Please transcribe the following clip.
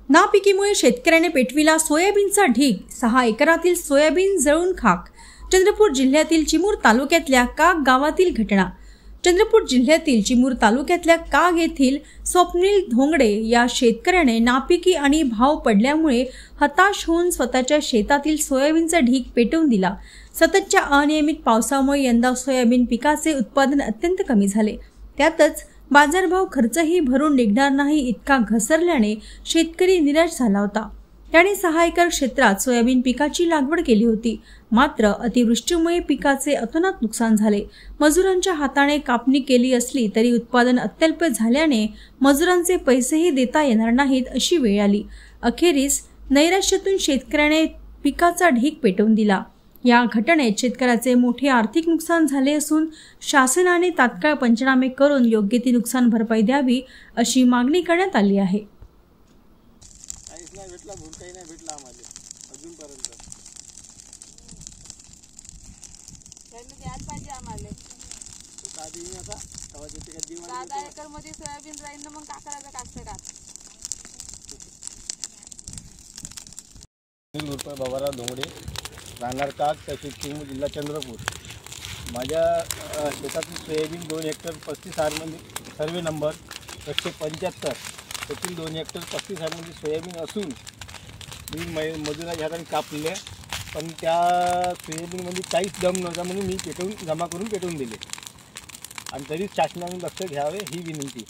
नापिकीमुळे शेतकऱ्याने पेटविला सोयाबीनचा ढीग, 6 एकरातील सोयाबीन जळून खाक। चंद्रपूर जिल्ह्यातील चिमूर तालुक्यातल्या काग गावातील घटना। चंद्रपूर जिल्ह्यातील चिमूर तालुक्यातल्या काग येथील स्वप्नील धोंगडे या शेतकऱ्याने नापिकी आणि भाव पडल्यामुळे हताश होऊन स्वतःच्या शेतातील सोयाबीनचा ढीग पेटवून दिला। सततच्या अनियमित पावसामुळे यंदा सोयाबीन पिकाचे उत्पादन अत्यंत कमी झाले। त्यातच बाजारभाव खर्चही भरून निघणार नाही इतका घसरल्याने शेतकरी निराश झाला होता। त्याने 6 एकर क्षेत्रात सोयाबीन पिकाची लागवड केली होती, मात्र अतिवृष्टीमुळे पिकाचे अतोनात नुकसान झाले। मजुरांच्या हाताने कापणी केली असली तरी उत्पादन अत्यल्प झाल्याने मजुरांचे पैसेही देता येणार नाहीत अशी वेळ आली। अखेरीस नैराश्यातून शेतकऱ्याने पिकाचा ढीग पेटवून दिला। या घटनेत शेतकऱ्याचे मोठे आर्थिक नुकसान झाले असून शासनाने तात्काळ पंचनामे करून योग्य ती नुकसान भरपाई द्यावी अशी मागणी करण्यात आली आहे। बाबाराव धोंगडे, राहणार काग, तहसील चिमूर, जिल्हा चंद्रपूर। माझ्या शेतातील सोयाबीन 2 हेक्टर 35 आरमध्ये सर्वे नंबर 175 त्यातील 2 हेक्टर 35 आरमध्ये सोयाबीन असून मी मजुराच्या हाताने कापले, पण त्या सोयाबीनमध्ये काहीच दम नव्हता म्हणून मी पेटवून जमा करून पेटवून दिले आणि तरी शासनाने लक्ष घ्यावे ही विनंती।